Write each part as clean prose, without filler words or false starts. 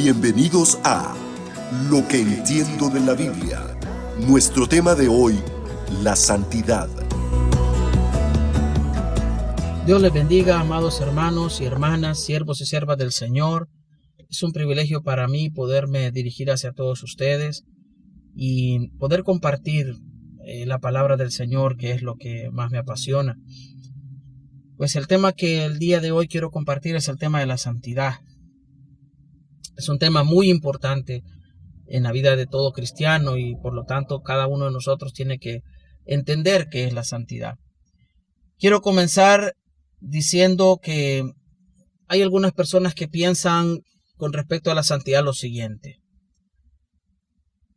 Bienvenidos a Lo que entiendo de la Biblia. Nuestro tema de hoy, la santidad. Dios les bendiga, amados hermanos y hermanas, siervos y siervas del Señor. Es un privilegio para mí poderme dirigir hacia todos ustedes y poder compartir la palabra del Señor, que es lo que más me apasiona. Pues el tema que el día de hoy quiero compartir es el tema de la santidad. Es un tema muy importante en la vida de todo cristiano y por lo tanto cada uno de nosotros tiene que entender qué es la santidad. Quiero comenzar diciendo que hay algunas personas que piensan con respecto a la santidad lo siguiente.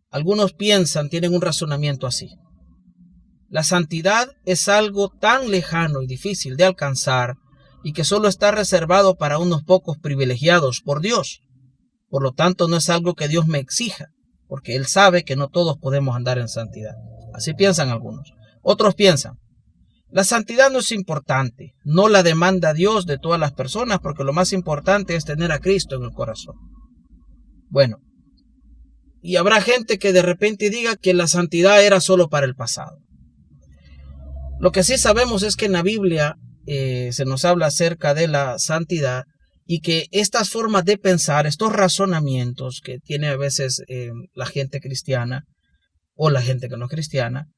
Algunos tienen un razonamiento así. La santidad es algo tan lejano y difícil de alcanzar y que solo está reservado para unos pocos privilegiados por Dios. Por lo tanto, no es algo que Dios me exija, porque Él sabe que no todos podemos andar en santidad. Así piensan algunos. Otros piensan, la santidad no es importante, no la demanda Dios de todas las personas, porque lo más importante es tener a Cristo en el corazón. Bueno, y habrá gente que de repente diga que la santidad era solo para el pasado. Lo que sí sabemos es que en la Biblia se nos habla acerca de la santidad y que estas formas de pensar, estos razonamientos que tiene a veces la gente cristiana o la gente que no es cristiana,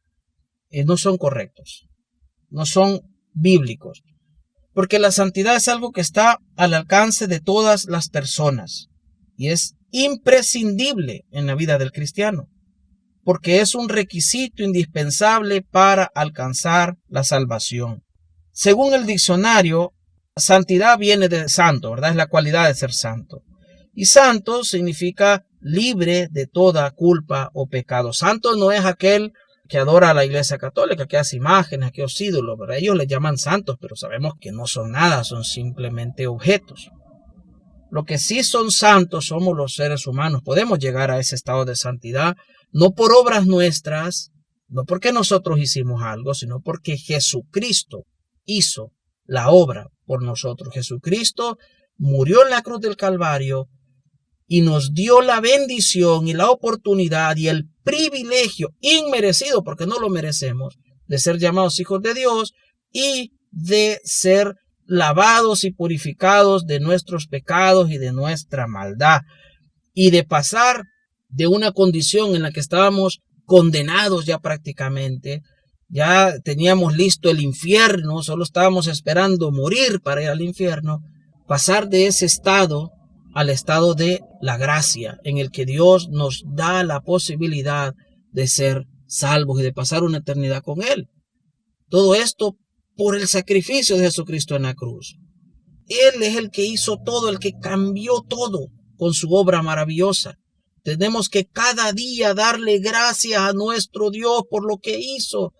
no son correctos, no son bíblicos, porque la santidad es algo que está al alcance de todas las personas y es imprescindible en la vida del cristiano, porque es un requisito indispensable para alcanzar la salvación. Según el diccionario, santidad viene de santo, ¿verdad? Es la cualidad de ser santo. Y santo significa libre de toda culpa o pecado. Santo no es aquel que adora a la Iglesia Católica, que hace imágenes, aquellos ídolos, ¿verdad? Ellos les llaman santos, pero sabemos que no son nada, son simplemente objetos. Lo que sí son santos somos los seres humanos. Podemos llegar a ese estado de santidad, no por obras nuestras, no porque nosotros hicimos algo, sino porque Jesucristo hizo la obra por nosotros. Jesucristo murió en la cruz del Calvario y nos dio la bendición y la oportunidad y el privilegio inmerecido, porque no lo merecemos, de ser llamados hijos de Dios y de ser lavados y purificados de nuestros pecados y de nuestra maldad, y de pasar de una condición en la que estábamos condenados ya prácticamente. Ya teníamos listo el infierno, solo estábamos esperando morir para ir al infierno, pasar de ese estado al estado de la gracia, en el que Dios nos da la posibilidad de ser salvos y de pasar una eternidad con Él. Todo esto por el sacrificio de Jesucristo en la cruz. Él es el que hizo todo, el que cambió todo con su obra maravillosa. Tenemos que cada día darle gracias a nuestro Dios por lo que hizo,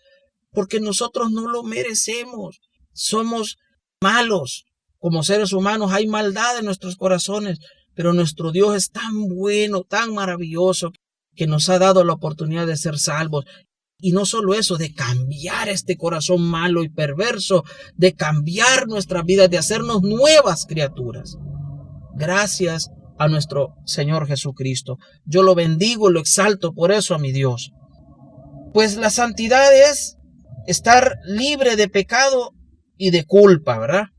porque nosotros no lo merecemos. Somos malos. Como seres humanos hay maldad en nuestros corazones, pero nuestro Dios es tan bueno, tan maravilloso, que nos ha dado la oportunidad de ser salvos. Y no solo eso, de cambiar este corazón malo y perverso, de cambiar nuestras vidas, de hacernos nuevas criaturas. Gracias a nuestro Señor Jesucristo. Yo lo bendigo y lo exalto por eso a mi Dios. Pues la santidad es estar libre de pecado y de culpa, ¿verdad?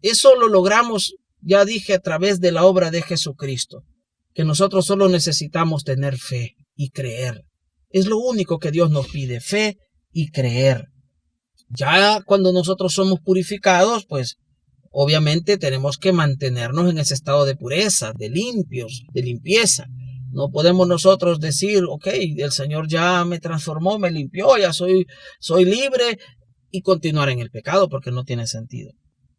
Eso lo logramos, ya dije, a través de la obra de Jesucristo, que nosotros solo necesitamos tener fe y creer. Es lo único que Dios nos pide, fe y creer. Ya cuando nosotros somos purificados, pues obviamente tenemos que mantenernos en ese estado de pureza, de limpios, de limpieza. No podemos nosotros decir, ok, el Señor ya me transformó, me limpió, ya soy libre, y continuar en el pecado, porque no tiene sentido.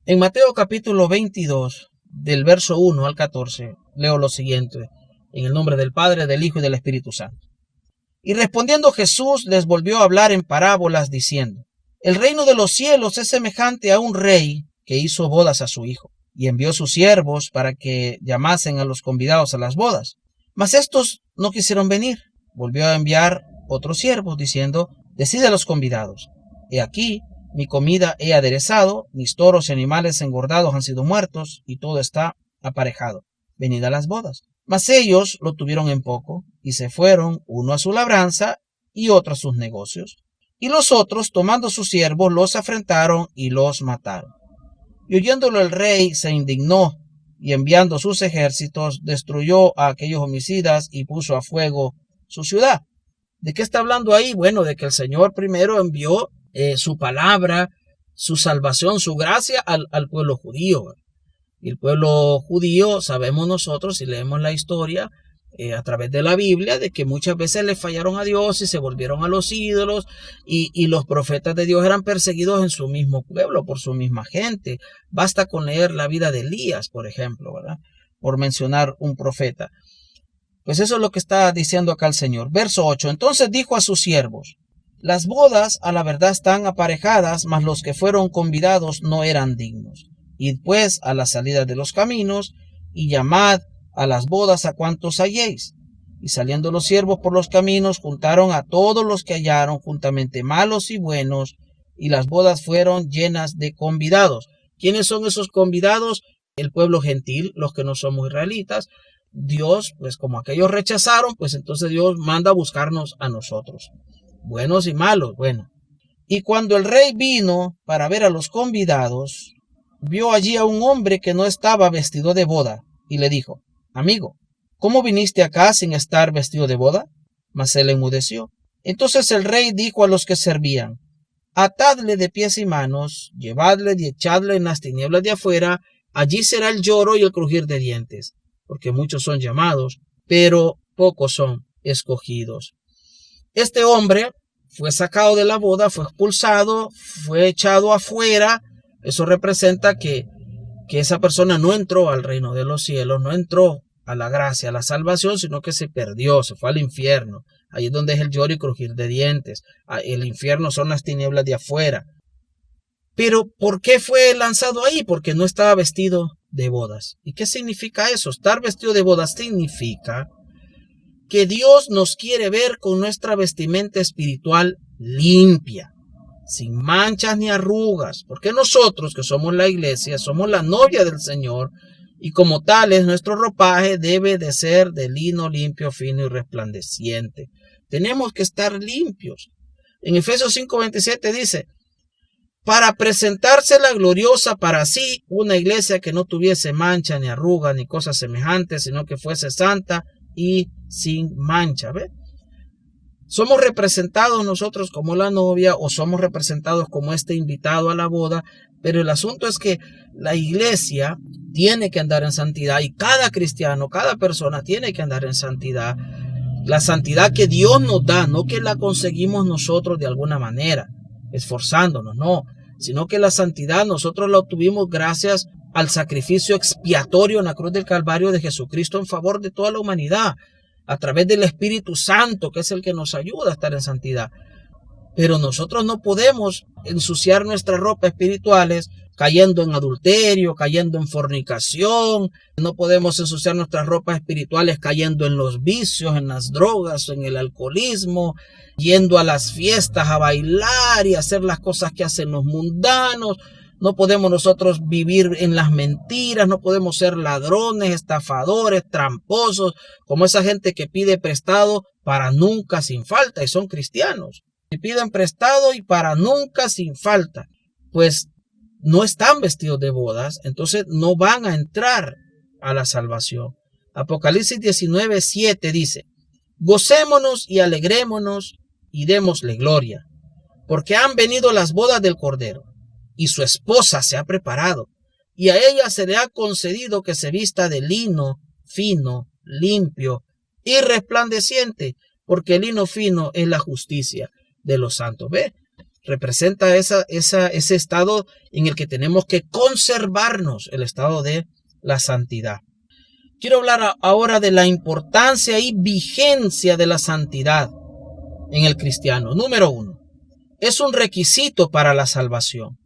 En Mateo capítulo 22, del verso 1 al 14, leo lo siguiente, en el nombre del Padre, del Hijo y del Espíritu Santo. Y respondiendo Jesús les volvió a hablar en parábolas diciendo, el reino de los cielos es semejante a un rey que hizo bodas a su hijo, y envió sus siervos para que llamasen a los convidados a las bodas. Mas estos no quisieron venir. Volvió a enviar otros siervos diciendo, decid a los convidados, he aquí, mi comida he aderezado, mis toros y animales engordados han sido muertos, y todo está aparejado. Venid a las bodas. Mas ellos lo tuvieron en poco, y se fueron, uno a su labranza y otro a sus negocios. Y los otros, tomando sus siervos, los afrentaron y los mataron. Y oyéndolo el rey se indignó, y enviando sus ejércitos, destruyó a aquellos homicidas y puso a fuego su ciudad. ¿De qué está hablando ahí? Bueno, de que el Señor primero envió su palabra, su salvación, su gracia al pueblo judío. Y el pueblo judío, sabemos nosotros, si leemos la historia a través de la Biblia, de que muchas veces le fallaron a Dios y se volvieron a los ídolos, y los profetas de Dios eran perseguidos en su mismo pueblo, por su misma gente. Basta con leer la vida de Elías, por ejemplo, ¿verdad? Por mencionar un profeta. Pues eso es lo que está diciendo acá el Señor. Verso 8. Entonces dijo a sus siervos: las bodas a la verdad están aparejadas, mas los que fueron convidados no eran dignos. Id pues a la salida de los caminos, y llamad a las bodas a cuantos halléis. Y saliendo los siervos por los caminos, juntaron a todos los que hallaron, juntamente malos y buenos, y las bodas fueron llenas de convidados. ¿Quiénes son esos convidados? El pueblo gentil, los que no somos israelitas. Dios, pues como aquellos rechazaron, pues entonces Dios manda a buscarnos a nosotros, buenos y malos. Bueno, y cuando el rey vino para ver a los convidados, vio allí a un hombre que no estaba vestido de boda, y le dijo: amigo, ¿cómo viniste acá sin estar vestido de boda? Mas él enmudeció. Entonces el rey dijo a los que servían: atadle de pies y manos, llevadle y echadle en las tinieblas de afuera, allí será el lloro y el crujir de dientes, porque muchos son llamados, pero pocos son escogidos. Este hombre fue sacado de la boda, fue expulsado, fue echado afuera. Eso representa que esa persona no entró al reino de los cielos, no entró a la gracia, a la salvación, sino que se perdió, se fue al infierno. Ahí es donde es el lloro y crujir de dientes. El infierno son las tinieblas de afuera. Pero ¿por qué fue lanzado ahí? Porque no estaba vestido de bodas. ¿Y qué significa eso? Estar vestido de bodas significa que Dios nos quiere ver con nuestra vestimenta espiritual limpia, sin manchas ni arrugas, porque nosotros, que somos la iglesia, somos la novia del Señor, y como tales nuestro ropaje debe de ser de lino limpio, fino y resplandeciente. Tenemos que estar limpios. En Efesios 5:27 dice: para presentársela gloriosa para sí, una iglesia que no tuviese mancha ni arruga ni cosas semejantes, sino que fuese santa y sin mancha. ¿Ve? Somos representados nosotros como la novia, o somos representados como este invitado a la boda, pero el asunto es que la iglesia tiene que andar en santidad, y cada cristiano, cada persona tiene que andar en santidad. La santidad que Dios nos da, no que la conseguimos nosotros de alguna manera, esforzándonos, no, sino que la santidad nosotros la obtuvimos gracias al sacrificio expiatorio en la cruz del Calvario de Jesucristo en favor de toda la humanidad, a través del Espíritu Santo, que es el que nos ayuda a estar en santidad. Pero nosotros no podemos ensuciar nuestras ropas espirituales cayendo en adulterio, cayendo en fornicación. No podemos ensuciar nuestras ropas espirituales cayendo en los vicios, en las drogas, en el alcoholismo, yendo a las fiestas a bailar y hacer las cosas que hacen los mundanos. No podemos nosotros vivir en las mentiras, no podemos ser ladrones, estafadores, tramposos, como esa gente que pide prestado para nunca sin falta, y son cristianos. Y piden prestado y para nunca sin falta, pues no están vestidos de bodas, entonces no van a entrar a la salvación. Apocalipsis 19:7 dice: gocémonos y alegrémonos y démosle gloria, porque han venido las bodas del Cordero, y su esposa se ha preparado, y a ella se le ha concedido que se vista de lino fino, limpio y resplandeciente, porque el lino fino es la justicia de los santos. ¿Ve? Representa ese estado en el que tenemos que conservarnos, el estado de la santidad. Quiero hablar ahora de la importancia y vigencia de la santidad en el cristiano. Número 1, es un requisito para la salvación.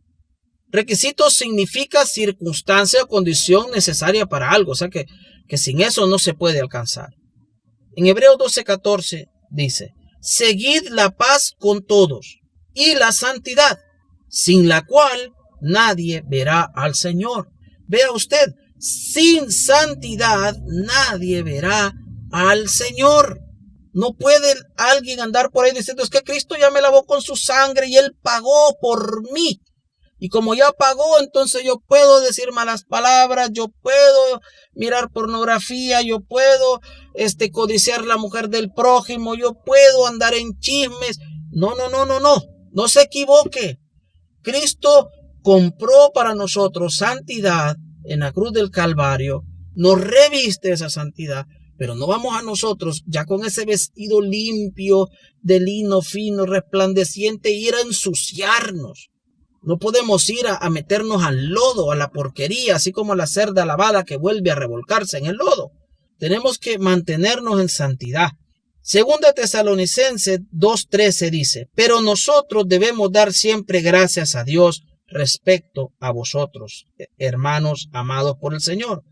Requisito significa circunstancia o condición necesaria para algo, o sea que sin eso no se puede alcanzar. En Hebreos 12:14 dice: seguid la paz con todos y la santidad, sin la cual nadie verá al Señor. Vea usted, Sin santidad nadie verá al Señor. No puede alguien andar por ahí diciendo, es que Cristo ya me lavó con su sangre y Él pagó por mí. Y como ya pagó, entonces yo puedo decir malas palabras, yo puedo mirar pornografía, yo puedo codiciar la mujer del prójimo, yo puedo andar en chismes. No se equivoque. Cristo compró para nosotros santidad en la cruz del Calvario, nos reviste esa santidad, pero no vamos a nosotros ya con ese vestido limpio de lino fino, resplandeciente, ir a ensuciarnos. No podemos ir a meternos al lodo, a la porquería, así como la cerda lavada que vuelve a revolcarse en el lodo. Tenemos que mantenernos en santidad. Segunda Tesalonicenses 2:13 dice, pero nosotros debemos dar siempre gracias a Dios respecto a vosotros, hermanos amados por el Señor,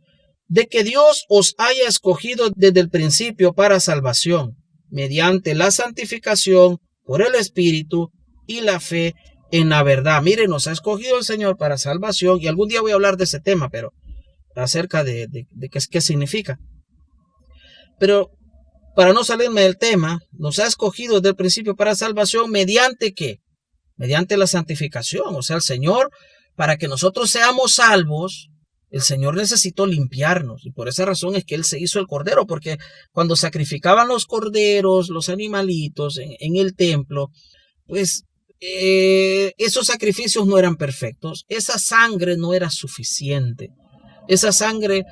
de que Dios os haya escogido desde el principio para salvación, mediante la santificación por el Espíritu y la fe en la verdad. Mire, nos ha escogido el Señor para salvación, y algún día voy a hablar de ese tema, pero acerca de qué significa. Pero para no salirme del tema, nos ha escogido desde el principio para salvación, ¿mediante qué? Mediante la santificación. O sea, el Señor, para que nosotros seamos salvos, el Señor necesitó limpiarnos, y por esa razón es que Él se hizo el cordero, porque cuando sacrificaban los corderos, los animalitos en el templo, pues esos sacrificios no eran perfectos, esa sangre no era suficiente, esa sangre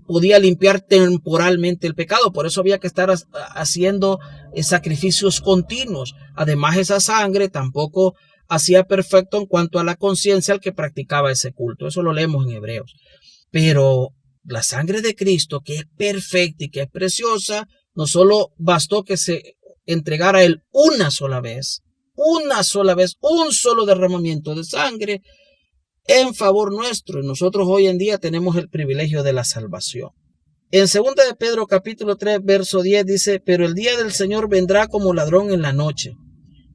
podía limpiar temporalmente el pecado, por eso había que estar haciendo sacrificios continuos. Además, esa sangre tampoco hacía perfecto en cuanto a la conciencia al que practicaba ese culto, eso lo leemos en Hebreos. Pero la sangre de Cristo, que es perfecta y que es preciosa, no solo bastó que se entregara Él una sola vez, un solo derramamiento de sangre en favor nuestro, y nosotros hoy en día tenemos el privilegio de la salvación. En 2 de Pedro capítulo 3 verso 10 dice, pero el día del Señor vendrá como ladrón en la noche,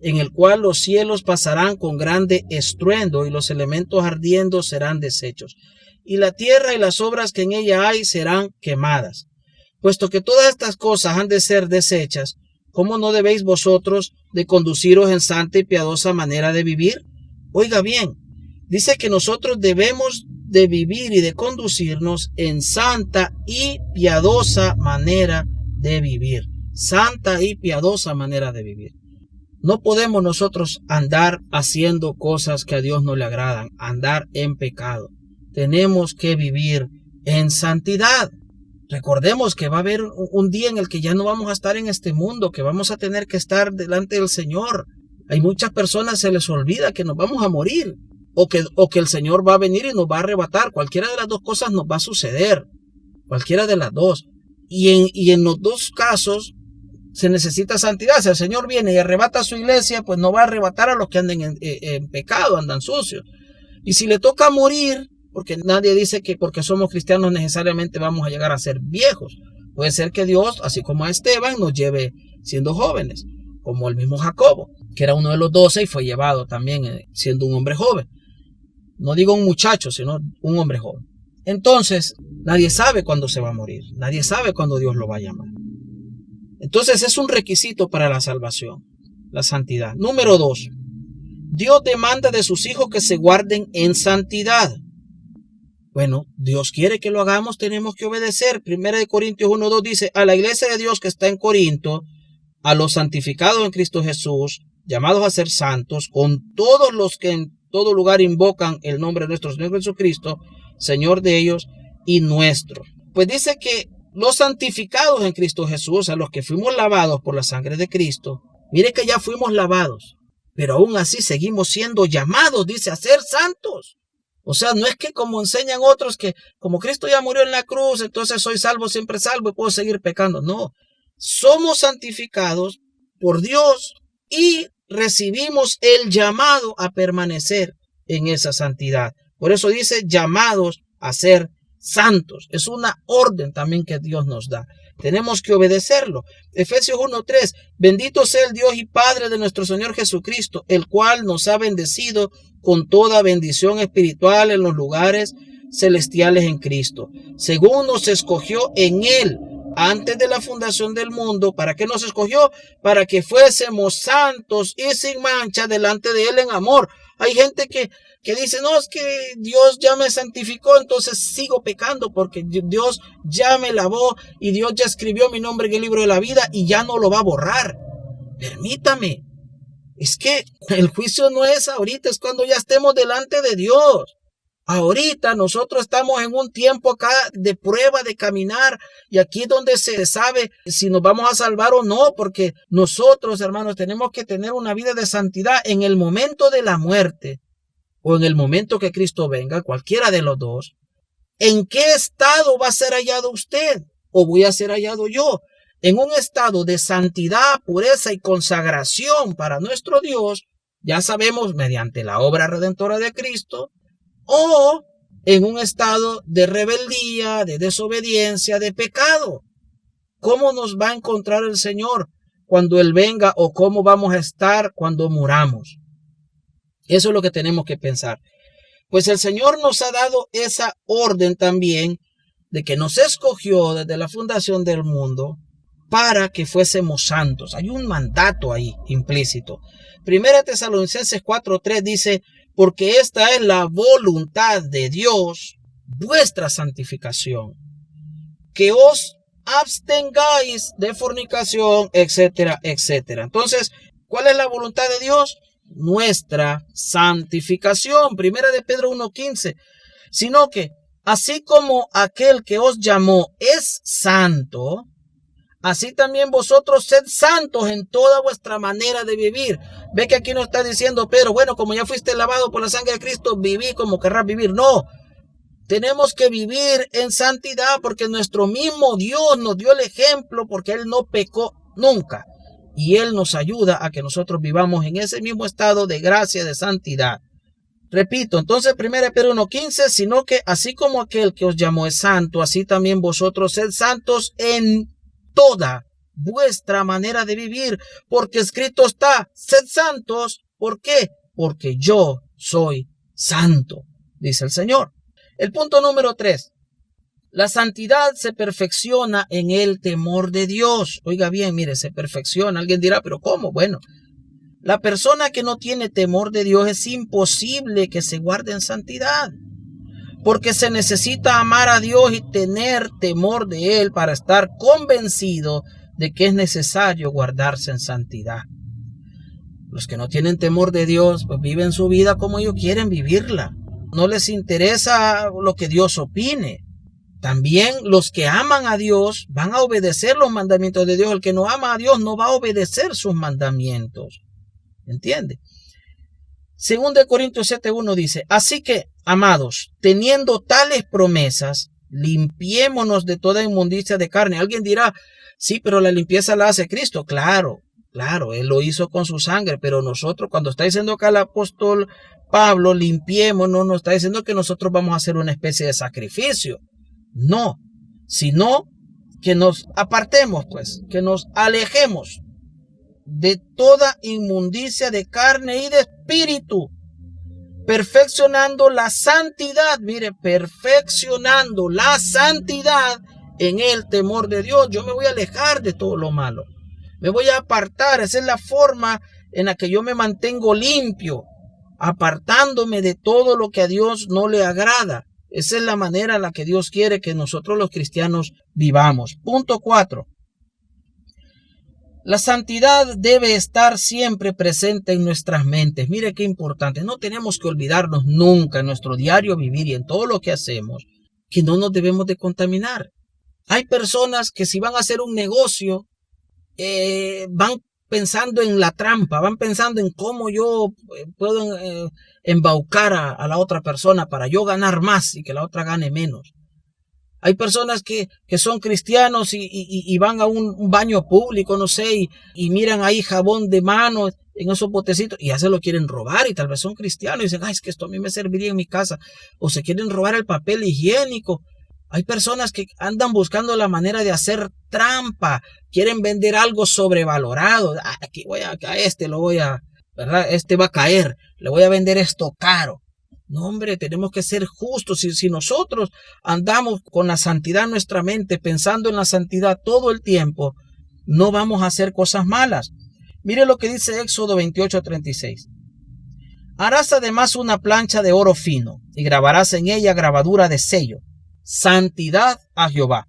en el cual los cielos pasarán con grande estruendo y los elementos ardiendo serán deshechos, y la tierra y las obras que en ella hay serán quemadas. Puesto que todas estas cosas han de ser deshechas, ¿cómo no debéis vosotros de conduciros en santa y piadosa manera de vivir? Oiga bien, dice que nosotros debemos de vivir y de conducirnos en santa y piadosa manera de vivir. Santa y piadosa manera de vivir. No podemos nosotros andar haciendo cosas que a Dios no le agradan, andar en pecado. Tenemos que vivir en santidad. Recordemos que va a haber un día en el que ya no vamos a estar en este mundo, que vamos a tener que estar delante del Señor. Hay muchas personas se les olvida que nos vamos a morir, o que el Señor va a venir y nos va a arrebatar. Cualquiera de las dos cosas nos va a suceder, cualquiera de las dos. Y en los dos casos se necesita santidad. Si el Señor viene y arrebata a su iglesia, pues no va a arrebatar a los que anden en pecado, andan sucios. Y si le toca morir, porque nadie dice que porque somos cristianos necesariamente vamos a llegar a ser viejos. Puede ser que Dios, así como a Esteban, nos lleve siendo jóvenes, como el mismo Jacobo, que era uno de los 12 y fue llevado también siendo un hombre joven. No digo un muchacho, sino un hombre joven. Entonces, nadie sabe cuándo se va a morir. Nadie sabe cuándo Dios lo va a llamar. Entonces, es un requisito para la salvación, la santidad. Número 2. Dios demanda de sus hijos que se guarden en santidad. Bueno, Dios quiere que lo hagamos, tenemos que obedecer. 1 Corintios 1:2 dice, a la iglesia de Dios que está en Corinto, a los santificados en Cristo Jesús, llamados a ser santos, con todos los que en todo lugar invocan el nombre de nuestro Señor Jesucristo, Señor de ellos y nuestro. Pues dice que los santificados en Cristo Jesús, a los que fuimos lavados por la sangre de Cristo, mire que ya fuimos lavados, pero aún así seguimos siendo llamados, dice, a ser santos. O sea, no es que como enseñan otros que como Cristo ya murió en la cruz, entonces soy salvo, siempre salvo y puedo seguir pecando. No, somos santificados por Dios y recibimos el llamado a permanecer en esa santidad. Por eso dice llamados a ser santos. Es una orden también que Dios nos da. Tenemos que obedecerlo. Efesios 1:3. Bendito sea el Dios y Padre de nuestro Señor Jesucristo, el cual nos ha bendecido con toda bendición espiritual en los lugares celestiales en Cristo, según nos escogió en Él antes de la fundación del mundo. ¿Para qué nos escogió? Para que fuésemos santos y sin mancha delante de Él en amor. Hay gente que dice, no, es que Dios ya me santificó, entonces sigo pecando porque Dios ya me lavó y Dios ya escribió mi nombre en el libro de la vida y ya no lo va a borrar. Permítame, es que el juicio no es ahorita, es cuando ya estemos delante de Dios. Ahorita nosotros estamos en un tiempo acá de prueba, de caminar, y aquí es donde se sabe si nos vamos a salvar o no, porque nosotros, hermanos, tenemos que tener una vida de santidad en el momento de la muerte o en el momento que Cristo venga, cualquiera de los dos. ¿En qué estado va a ser hallado usted o voy a ser hallado yo? En un estado de santidad, pureza y consagración para nuestro Dios, ya sabemos, mediante la obra redentora de Cristo, o en un estado de rebeldía, de desobediencia, de pecado. ¿Cómo nos va a encontrar el Señor cuando Él venga o cómo vamos a estar cuando muramos? Eso es lo que tenemos que pensar. Pues el Señor nos ha dado esa orden también de que nos escogió desde la fundación del mundo para que fuésemos santos. Hay un mandato ahí implícito. Primera Tesalonicenses 4:3 dice, porque esta es la voluntad de Dios, vuestra santificación, que os abstengáis de fornicación, etcétera, etcétera. Entonces, ¿cuál es la voluntad de Dios? Nuestra santificación. Primera de Pedro 1:15. Sino que, así como aquel que os llamó es santo, así también vosotros sed santos en toda vuestra manera de vivir. Ve que aquí no está diciendo Pedro, bueno, como ya fuiste lavado por la sangre de Cristo, viví como querrás vivir. No, tenemos que vivir en santidad porque nuestro mismo Dios nos dio el ejemplo, porque Él no pecó nunca. Y Él nos ayuda a que nosotros vivamos en ese mismo estado de gracia, de santidad. Repito, entonces 1 Pedro 1:15, sino que así como aquel que os llamó es santo, así también vosotros sed santos en toda vuestra manera de vivir, porque escrito está, sed santos. ¿Por qué? Porque yo soy santo, dice el Señor. El punto número 3. La santidad se perfecciona en el temor de Dios. Oiga bien, mire, se perfecciona. Alguien dirá, ¿pero cómo? Bueno, la persona que no tiene temor de Dios es imposible que se guarde en santidad. Porque se necesita amar a Dios y tener temor de Él para estar convencido de que es necesario guardarse en santidad. Los que no tienen temor de Dios, pues viven su vida como ellos quieren vivirla. No les interesa lo que Dios opine. También los que aman a Dios van a obedecer los mandamientos de Dios. El que no ama a Dios no va a obedecer sus mandamientos. ¿Entiende? 2 Corintios 7:1 dice, así que, amados, teniendo tales promesas, limpiémonos de toda inmundicia de carne. Alguien dirá, sí, pero la limpieza la hace Cristo. Claro, Él lo hizo con su sangre, pero nosotros, cuando está diciendo acá el apóstol Pablo, limpiémonos, no está diciendo que nosotros vamos a hacer una especie de sacrificio. No, sino que nos apartemos, pues, que nos alejemos de toda inmundicia de carne y de espíritu, perfeccionando la santidad. Mire, perfeccionando la santidad en el temor de Dios. Yo me voy a alejar de todo lo malo, me voy a apartar. Esa es la forma en la que yo me mantengo limpio, apartándome de todo lo que a Dios no le agrada. Esa es la manera en la que Dios quiere que nosotros los cristianos vivamos. Punto 4. La santidad debe estar siempre presente en nuestras mentes. Mire qué importante. No tenemos que olvidarnos nunca en nuestro diario vivir y en todo lo que hacemos que no nos debemos de contaminar. Hay personas que si van a hacer un negocio, van pensando en la trampa, van pensando en cómo yo puedo embaucar a la otra persona para yo ganar más y que la otra gane menos. Hay personas que son cristianos y van a un baño público, no sé, y miran ahí jabón de mano en esos botecitos y ya se lo quieren robar y tal vez son cristianos y dicen, ay, es que esto a mí me serviría en mi casa. O se quieren robar el papel higiénico. Hay personas que andan buscando la manera de hacer trampa, quieren vender algo sobrevalorado. Aquí ¿verdad? Este va a caer, le voy a vender esto caro. No, hombre, tenemos que ser justos. Si nosotros andamos con la santidad en nuestra mente, pensando en la santidad todo el tiempo, no vamos a hacer cosas malas. Mire lo que dice Éxodo 28:36. Harás además una plancha de oro fino y grabarás en ella grabadura de sello, santidad a Jehová.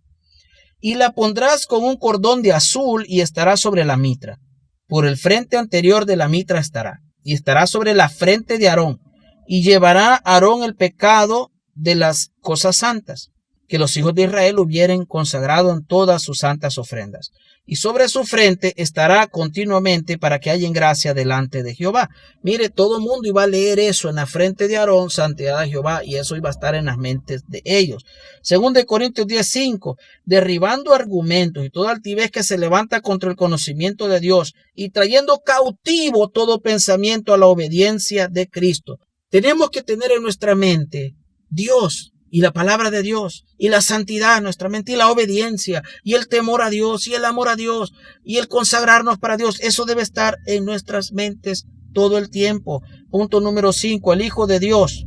Y la pondrás con un cordón de azul y estará sobre la mitra. Por el frente anterior de la mitra estará, y estará sobre la frente de Aarón. Y llevará Aarón el pecado de las cosas santas, que los hijos de Israel hubieren consagrado en todas sus santas ofrendas. Y sobre su frente estará continuamente para que haya gracia delante de Jehová. Mire, todo el mundo iba a leer eso en la frente de Aarón, santidad a Jehová, y eso iba a estar en las mentes de ellos. Según de Corintios 10:5, derribando argumentos y toda altivez que se levanta contra el conocimiento de Dios y trayendo cautivo todo pensamiento a la obediencia de Cristo. Tenemos que tener en nuestra mente Dios y la palabra de Dios y la santidad en nuestra mente y la obediencia y el temor a Dios y el amor a Dios y el consagrarnos para Dios. Eso debe estar en nuestras mentes todo el tiempo. Punto número 5, el Hijo de Dios.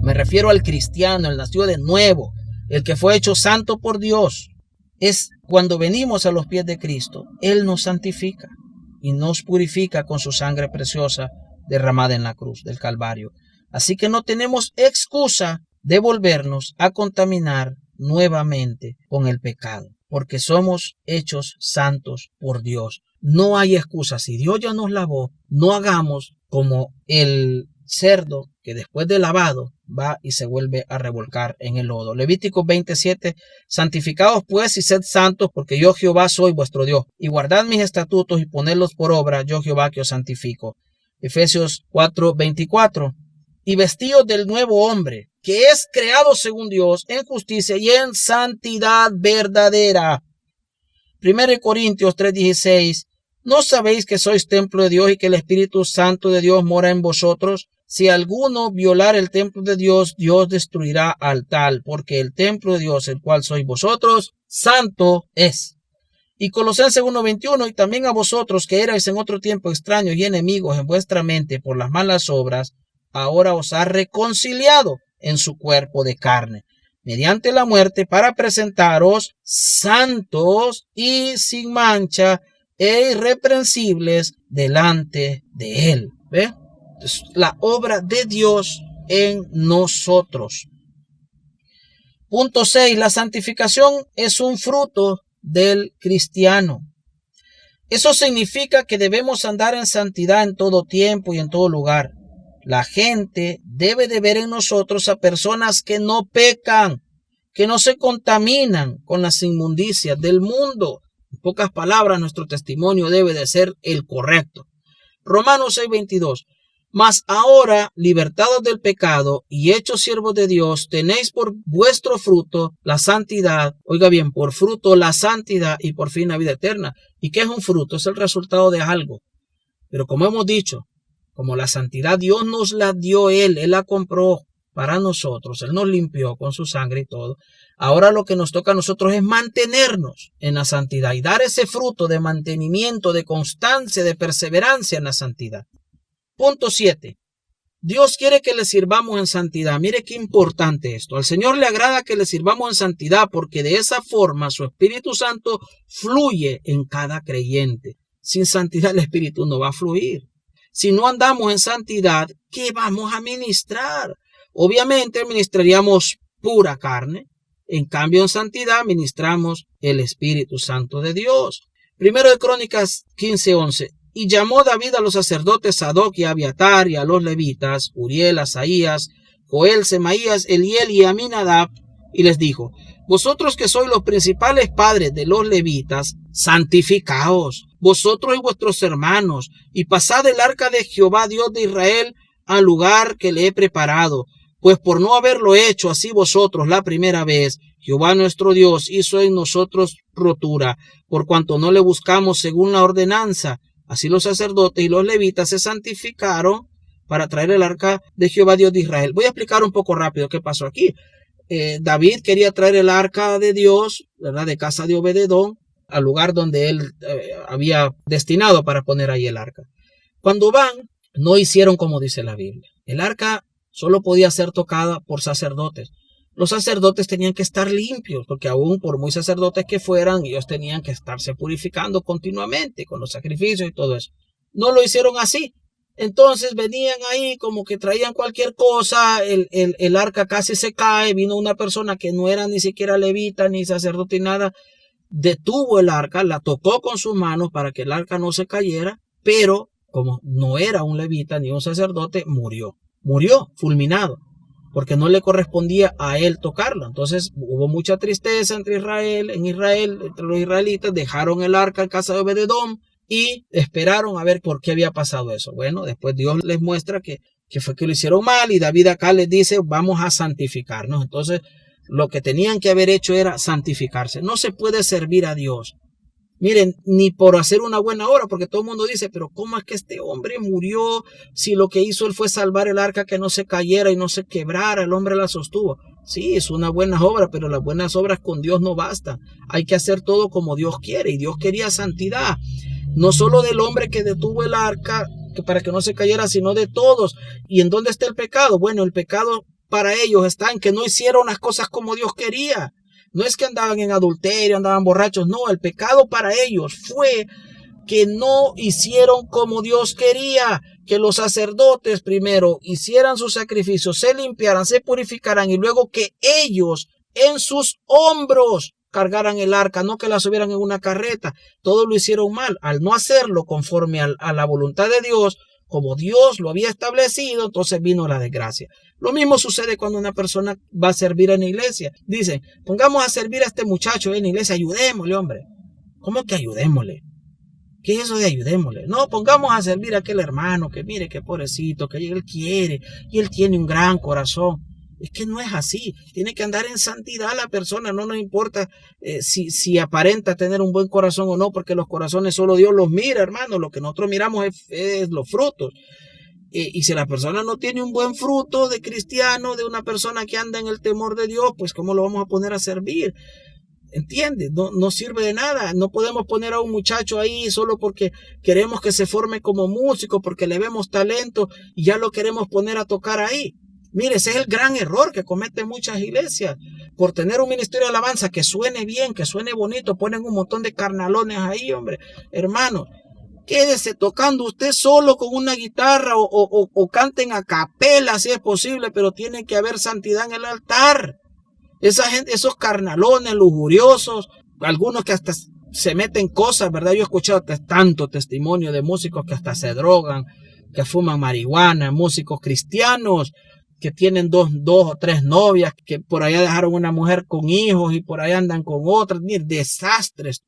Me refiero al cristiano, el nacido de nuevo, el que fue hecho santo por Dios. Es cuando venimos a los pies de Cristo, Él nos santifica y nos purifica con su sangre preciosa derramada en la cruz del Calvario. Así que no tenemos excusa de volvernos a contaminar nuevamente con el pecado, porque somos hechos santos por Dios. No hay excusa. Si Dios ya nos lavó, no hagamos como el cerdo que después de lavado va y se vuelve a revolcar en el lodo. Levítico 27, santificaos pues y sed santos, porque yo Jehová soy vuestro Dios, y guardad mis estatutos y ponedlos por obra, yo Jehová que os santifico. Efesios 4:24, y vestíos del nuevo hombre, que es creado según Dios en justicia y en santidad verdadera. 1 Corintios 3:16, ¿no sabéis que sois templo de Dios y que el Espíritu Santo de Dios mora en vosotros? Si alguno violar el templo de Dios, Dios destruirá al tal, porque el templo de Dios, el cual sois vosotros, santo es. Y Colosenses 1:21, y también a vosotros que erais en otro tiempo extraños y enemigos en vuestra mente por las malas obras, ahora os ha reconciliado en su cuerpo de carne, mediante la muerte, para presentaros santos y sin mancha e irreprensibles delante de Él. ¿Ve? Es la obra de Dios en nosotros. Punto 6. La santificación es un fruto del cristiano. Eso significa que debemos andar en santidad en todo tiempo y en todo lugar. La gente debe de ver en nosotros a personas que no pecan, que no se contaminan con las inmundicias del mundo. En pocas palabras, nuestro testimonio debe de ser el correcto. Romanos 6:22. Mas ahora, libertados del pecado y hechos siervos de Dios, tenéis por vuestro fruto la santidad. Oiga bien, por fruto la santidad y por fin la vida eterna. ¿Y qué es un fruto? Es el resultado de algo. Pero como hemos dicho, como la santidad Dios nos la dio Él la compró para nosotros, Él nos limpió con su sangre y todo. Ahora lo que nos toca a nosotros es mantenernos en la santidad y dar ese fruto de mantenimiento, de constancia, de perseverancia en la santidad. Punto 7. Dios quiere que le sirvamos en santidad. Mire qué importante esto. Al Señor le agrada que le sirvamos en santidad porque de esa forma su Espíritu Santo fluye en cada creyente. Sin santidad el Espíritu no va a fluir. Si no andamos en santidad, ¿qué vamos a ministrar? Obviamente ministraríamos pura carne. En cambio, en santidad ministramos el Espíritu Santo de Dios. Primero de Crónicas 15:11. Y llamó David a los sacerdotes Sadoc y Abiatar y a los levitas, Uriel, Asaías, Joel, Semaías, Eliel y Aminadab, y les dijo: vosotros que sois los principales padres de los levitas, santificaos, vosotros y vuestros hermanos, y pasad el arca de Jehová Dios de Israel al lugar que le he preparado, pues por no haberlo hecho así vosotros la primera vez, Jehová nuestro Dios hizo en nosotros rotura, por cuanto no le buscamos según la ordenanza. Así los sacerdotes y los levitas se santificaron para traer el arca de Jehová Dios de Israel. Voy a explicar un poco rápido qué pasó aquí. David quería traer el arca de Dios, ¿verdad?, de casa de Obededón, al lugar donde él había destinado para poner ahí el arca. Cuando van, no hicieron como dice la Biblia. El arca solo podía ser tocada por sacerdotes. Los sacerdotes tenían que estar limpios, porque aún por muy sacerdotes que fueran, ellos tenían que estarse purificando continuamente con los sacrificios y todo eso. No lo hicieron así. Entonces venían ahí como que traían cualquier cosa, el arca casi se cae, vino una persona que no era ni siquiera levita, ni sacerdote, ni nada, detuvo el arca, la tocó con sus manos para que el arca no se cayera, pero como no era un levita ni un sacerdote, murió fulminado, porque no le correspondía a él tocarla. Entonces hubo mucha tristeza entre Israel, entre los israelitas, dejaron el arca en casa de Obed-edom y esperaron a ver por qué había pasado eso. Bueno, después Dios les muestra que fue que lo hicieron mal, y David acá les dice, vamos a santificarnos. Entonces, lo que tenían que haber hecho era santificarse. No se puede servir a Dios, miren, ni por hacer una buena obra, porque todo el mundo dice, pero ¿cómo es que este hombre murió si lo que hizo él fue salvar el arca que no se cayera y no se quebrara? El hombre la sostuvo. Sí, es una buena obra, pero las buenas obras con Dios no bastan. Hay que hacer todo como Dios quiere, y Dios quería santidad, no solo del hombre que detuvo el arca para que no se cayera, sino de todos. ¿Y en dónde está el pecado? Bueno, el pecado para ellos está en que no hicieron las cosas como Dios quería. No es que andaban en adulterio, andaban borrachos, no, el pecado para ellos fue que no hicieron como Dios quería, que los sacerdotes primero hicieran sus sacrificios, se limpiaran, se purificaran, y luego que ellos en sus hombros cargaran el arca, no que la subieran en una carreta. Todo lo hicieron mal, al no hacerlo conforme a la voluntad de Dios, como Dios lo había establecido, entonces vino la desgracia. Lo mismo sucede cuando una persona va a servir en la iglesia. Dicen, pongamos a servir a este muchacho en la iglesia, ayudémosle, hombre. ¿Cómo que ayudémosle? ¿Qué es eso de ayudémosle? No, pongamos a servir a aquel hermano que mire qué pobrecito, que él quiere y él tiene un gran corazón. Es que no es así. Tiene que andar en santidad la persona. No nos importa si aparenta tener un buen corazón o no, porque los corazones solo Dios los mira, hermano. Lo que nosotros miramos es los frutos. Y si la persona no tiene un buen fruto de cristiano, de una persona que anda en el temor de Dios, pues ¿cómo lo vamos a poner a servir? ¿Entiendes? No sirve de nada. No podemos poner a un muchacho ahí solo porque queremos que se forme como músico, porque le vemos talento y ya lo queremos poner a tocar ahí. Mire, ese es el gran error que cometen muchas iglesias. Por tener un ministerio de alabanza que suene bien, que suene bonito, ponen un montón de carnalones ahí, hombre. Hermano, quédese tocando usted solo con una guitarra o canten a capela si es posible, pero tiene que haber santidad en el altar. Esa gente, esos carnalones lujuriosos, algunos que hasta se meten cosas, ¿verdad? Yo he escuchado tanto testimonio de músicos que hasta se drogan, que fuman marihuana, músicos cristianos que tienen dos o tres novias, que por allá dejaron una mujer con hijos y por allá andan con otras. Miren, desastres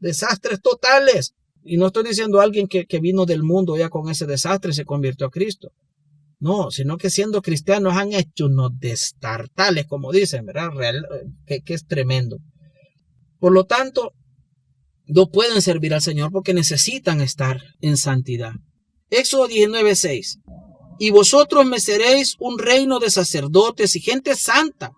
totales. Y no estoy diciendo a alguien que vino del mundo ya con ese desastre y se convirtió a Cristo. No, sino que siendo cristianos han hecho unos destartales, como dicen, ¿verdad? Que es tremendo. Por lo tanto, no pueden servir al Señor porque necesitan estar en santidad. Éxodo 19:6. Y vosotros me seréis un reino de sacerdotes y gente santa.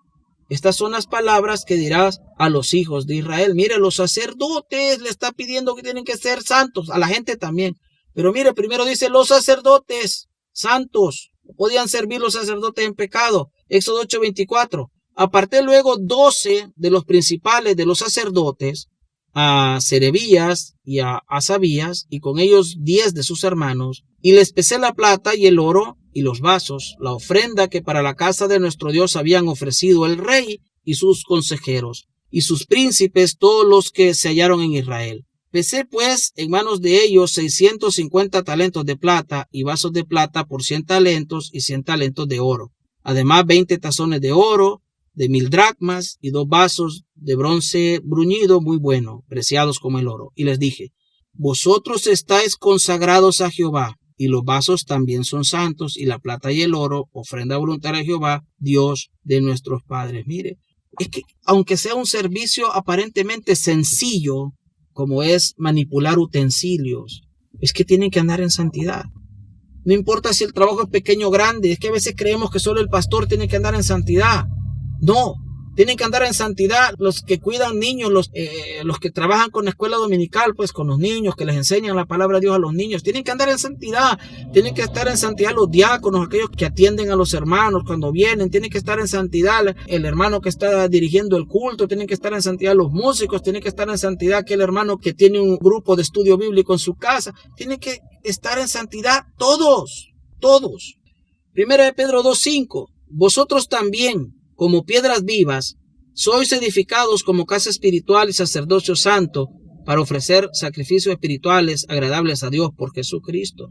Estas son las palabras que dirás a los hijos de Israel. Mire, los sacerdotes le está pidiendo que tienen que ser santos, a la gente también. Pero mire, primero dice los sacerdotes santos. No podían servir los sacerdotes en pecado. Éxodo 8:24. Aparté luego 12 de los principales de los sacerdotes, a Serebías y a Asabías, y con ellos 10 de sus hermanos, y les pesé la plata y el oro y los vasos, la ofrenda que para la casa de nuestro Dios habían ofrecido el rey y sus consejeros, y sus príncipes, todos los que se hallaron en Israel. Pesé pues en manos de ellos 650 talentos de plata y vasos de plata por 100 talentos y 100 talentos de oro. Además 20 tazones de oro, de 1000 dracmas y 2 vasos de bronce bruñido muy bueno, preciados como el oro. Y les dije, vosotros estáis consagrados a Jehová, y los vasos también son santos, y la plata y el oro, ofrenda voluntaria a Jehová, Dios de nuestros padres. Mire, es que aunque sea un servicio aparentemente sencillo, como es manipular utensilios, es que tienen que andar en santidad. No importa si el trabajo es pequeño o grande, es que a veces creemos que solo el pastor tiene que andar en santidad. No, Tienen que andar en santidad los que cuidan niños, los que trabajan con la escuela dominical, pues con los niños, que les enseñan la palabra de Dios a los niños. Tienen que andar en santidad. Tienen que estar en santidad los diáconos, aquellos que atienden a los hermanos cuando vienen. Tienen que estar en santidad el hermano que está dirigiendo el culto. Tienen que estar en santidad los músicos. Tienen que estar en santidad aquel hermano que tiene un grupo de estudio bíblico en su casa. Tienen que estar en santidad todos. 1 Pedro 2:5. Vosotros también, como piedras vivas, sois edificados como casa espiritual y sacerdocio santo para ofrecer sacrificios espirituales agradables a Dios por Jesucristo.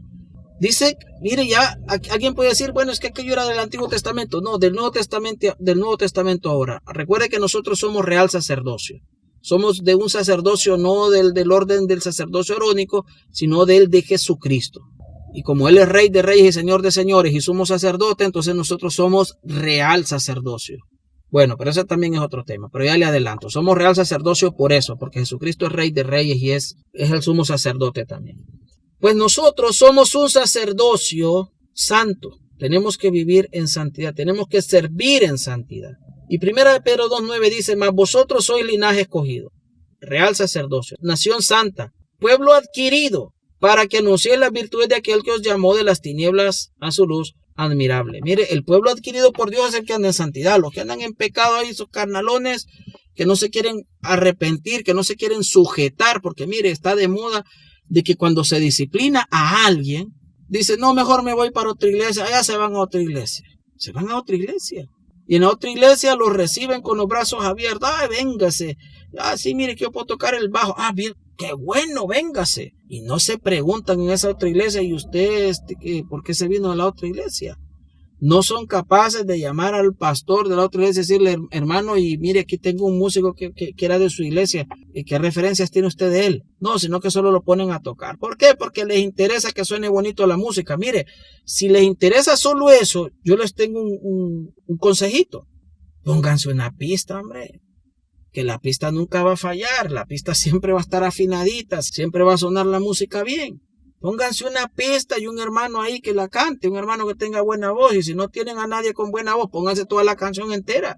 Dice, mire, ya alguien puede decir, bueno, es que aquello era del Antiguo Testamento. No, del Nuevo Testamento ahora. Recuerde que nosotros somos real sacerdocio. Somos de un sacerdocio, no del orden del sacerdocio arónico, sino del de Jesucristo. Y como Él es Rey de Reyes y Señor de Señores y somos sacerdotes, entonces nosotros somos real sacerdocio. Bueno, pero ese también es otro tema, pero ya le adelanto. Somos real sacerdocio por eso, porque Jesucristo es Rey de Reyes y es el sumo sacerdote también. Pues nosotros somos un sacerdocio santo. Tenemos que vivir en santidad, tenemos que servir en santidad. Y 1 Pedro 2:9 dice, mas vosotros sois linaje escogido, real sacerdocio, nación santa, pueblo adquirido, para que anunciéis las virtudes de aquel que os llamó de las tinieblas a su luz admirable. Mire, el pueblo adquirido por Dios es el que anda en santidad. Los que andan en pecado ahí, esos carnalones que no se quieren arrepentir, que no se quieren sujetar, porque mire, está de moda de que cuando se disciplina a alguien, dice, no, mejor me voy para otra iglesia. Allá se van a otra iglesia. Se van a otra iglesia. Y en la otra iglesia los reciben con los brazos abiertos. Ay, véngase. Ah, sí, mire que yo puedo tocar el bajo. Ah, bien, qué bueno, véngase. Y no se preguntan en esa otra iglesia, ¿y usted por qué se vino a la otra iglesia? No son capaces de llamar al pastor de la otra iglesia y decirle, hermano, y mire, aquí tengo un músico que era de su iglesia. ¿Y qué referencias tiene usted de él? No, sino que solo lo ponen a tocar. ¿Por qué? Porque les interesa que suene bonito la música. Mire, si les interesa solo eso, yo les tengo un consejito. Pónganse una pista, hombre. Que la pista nunca va a fallar. La pista siempre va a estar afinadita. Siempre va a sonar la música bien. Pónganse una pista y un hermano ahí que la cante, un hermano que tenga buena voz. Y si no tienen a nadie con buena voz, pónganse toda la canción entera.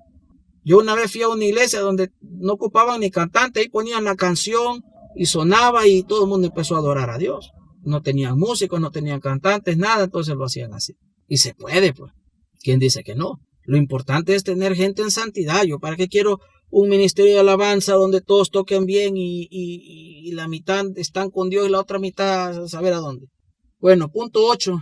Yo una vez fui a una iglesia donde no ocupaban ni cantante, ahí ponían la canción y sonaba y todo el mundo empezó a adorar a Dios. No tenían músicos, no tenían cantantes, nada, entonces lo hacían así. Y se puede, pues. ¿Quién dice que no? Lo importante es tener gente en santidad. ¿Yo para qué quiero un ministerio de alabanza donde todos toquen bien y la mitad están con Dios y la otra mitad a saber a dónde? Bueno, punto 8.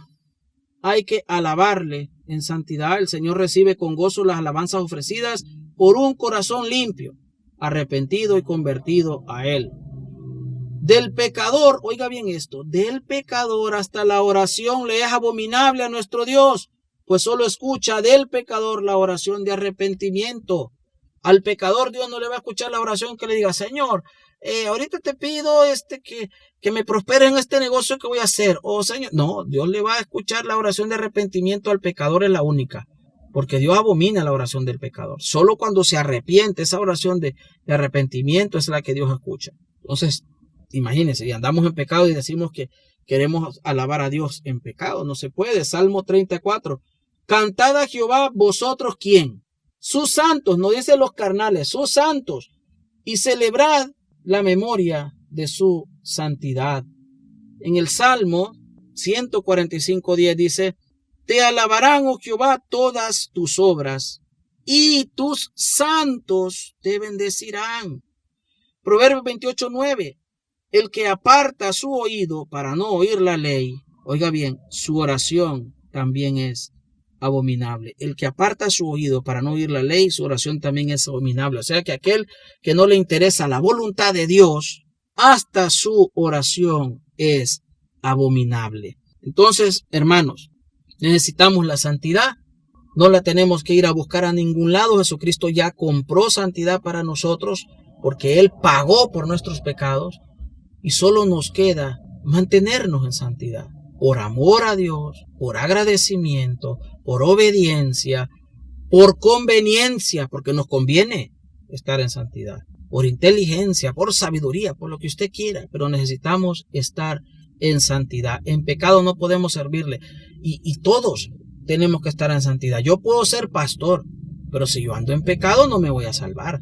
Hay que alabarle en santidad. El Señor recibe con gozo las alabanzas ofrecidas por un corazón limpio, arrepentido y convertido a Él. Del pecador, oiga bien esto, del pecador hasta la oración le es abominable a nuestro Dios, pues solo escucha del pecador la oración de arrepentimiento. Al pecador Dios no le va a escuchar la oración que le diga, Señor, ahorita te pido que me prospere en este negocio que voy a hacer. Oh, Señor, no, Dios le va a escuchar la oración de arrepentimiento al pecador, es la única. Porque Dios abomina la oración del pecador. Solo cuando se arrepiente, esa oración de arrepentimiento es la que Dios escucha. Entonces, imagínense, y andamos en pecado y decimos que queremos alabar a Dios en pecado. No se puede. Salmo 34. Cantad a Jehová vosotros, ¿quién? Sus santos, no dice los carnales, sus santos, y celebrad la memoria de su santidad. En el Salmo 145:10 dice, te alabarán, oh Jehová, todas tus obras, y tus santos te bendecirán. Proverbios 28:9, el que aparta su oído para no oír la ley, oiga bien, su oración también es abominable. El que aparta su oído para no oír la ley, su oración también es abominable. O sea que aquel que no le interesa la voluntad de Dios, hasta su oración es abominable. Entonces, hermanos, necesitamos la santidad. No la tenemos que ir a buscar a ningún lado. Jesucristo ya compró santidad para nosotros porque Él pagó por nuestros pecados y solo nos queda mantenernos en santidad. Por amor a Dios, por agradecimiento, por obediencia, por conveniencia, porque nos conviene estar en santidad, por inteligencia, por sabiduría, por lo que usted quiera, pero necesitamos estar en santidad. En pecado no podemos servirle y todos tenemos que estar en santidad. Yo puedo ser pastor, Pero si yo ando en pecado, no me voy a salvar.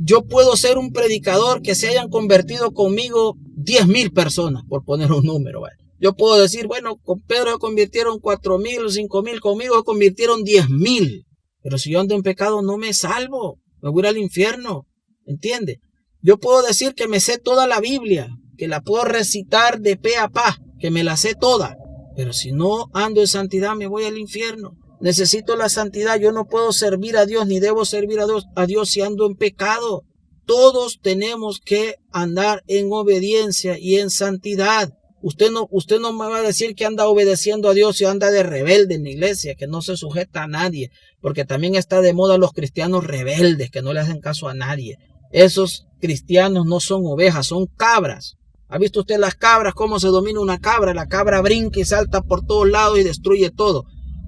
Yo puedo ser un predicador que se hayan convertido conmigo 10,000 personas, por poner un número, ¿vale? Yo puedo decir, bueno, con Pedro se convirtieron 4,000 o 5,000, conmigo se convirtieron 10,000. Pero si yo ando en pecado, no me salvo, me voy a ir al infierno, ¿entiende? Yo puedo decir que me sé toda la Biblia, que la puedo recitar de pe a pa, que me la sé toda. Pero si no ando en santidad, me voy al infierno. Necesito la santidad. Yo no puedo servir a Dios ni debo servir a Dios si ando en pecado. Todos tenemos que andar en obediencia y en santidad. Usted no me va a decir que anda obedeciendo a Dios y anda de rebelde en la iglesia, que no se sujeta a nadie, porque también está de moda los cristianos rebeldes que no le hacen caso a nadie. Esos cristianos no son ovejas, son cabras. ¿Ha visto usted las cabras? ¿Cómo se domina una cabra? La cabra brinca y salta por todos lados y destruye todo.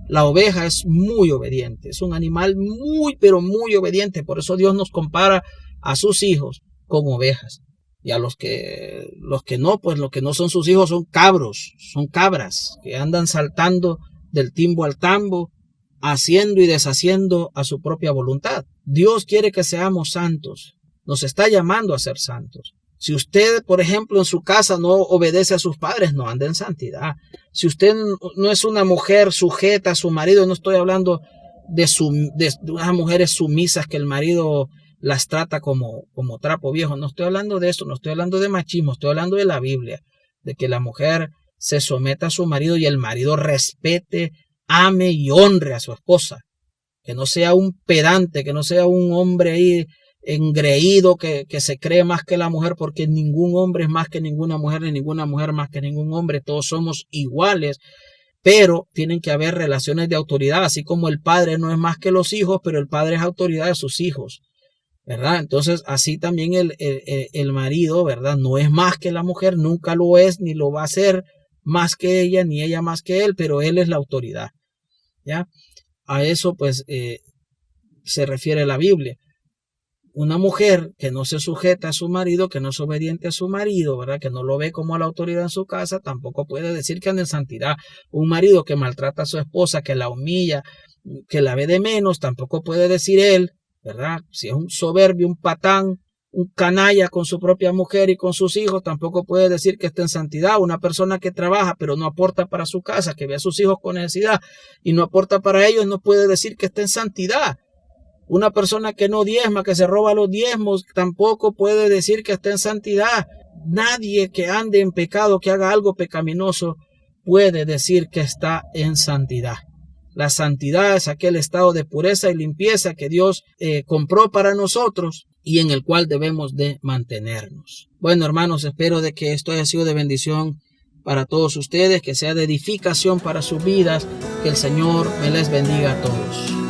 La oveja es muy obediente, es un animal muy, pero muy obediente. Por eso Dios nos compara a sus hijos con ovejas. Y a los que no, pues los que no son sus hijos son cabros, son cabras, que andan saltando del timbo al tambo, haciendo y deshaciendo a su propia voluntad. Dios quiere que seamos santos, nos está llamando a ser santos. Si usted, por ejemplo, en su casa no obedece a sus padres, no anda en santidad. Si usted no es una mujer sujeta a su marido, no estoy hablando de unas mujeres sumisas que el marido las trata como trapo viejo. No estoy hablando de eso, no estoy hablando de machismo, estoy hablando de la Biblia, de que la mujer se someta a su marido y el marido respete, ame y honre a su esposa. Que no sea un pedante, que no sea un hombre ahí engreído que se cree más que la mujer, porque ningún hombre es más que ninguna mujer, ni ninguna mujer más que ningún hombre. Todos somos iguales, pero tienen que haber relaciones de autoridad, así como el padre no es más que los hijos, pero el padre es autoridad de sus hijos, ¿verdad? Entonces así también el marido, ¿verdad? No es más que la mujer, nunca lo es, ni lo va a ser más que ella, ni ella más que él, pero él es la autoridad, ¿ya? A eso pues se refiere la Biblia. Una mujer que no se sujeta a su marido, que no es obediente a su marido, ¿verdad? Que no lo ve como a la autoridad en su casa, tampoco puede decir que anda en santidad. Un marido que maltrata a su esposa, que la humilla, que la ve de menos, tampoco puede decir él, ¿verdad? Si es un soberbio, un patán, un canalla con su propia mujer y con sus hijos, tampoco puede decir que está en santidad. Una persona que trabaja pero no aporta para su casa, que ve a sus hijos con necesidad y no aporta para ellos, no puede decir que está en santidad. Una persona que no diezma, que se roba los diezmos, tampoco puede decir que está en santidad. Nadie que ande en pecado, que haga algo pecaminoso, puede decir que está en santidad. La santidad es aquel estado de pureza y limpieza que Dios compró para nosotros y en el cual debemos de mantenernos. Bueno, hermanos, espero de que esto haya sido de bendición para todos ustedes, que sea de edificación para sus vidas, que el Señor me les bendiga a todos.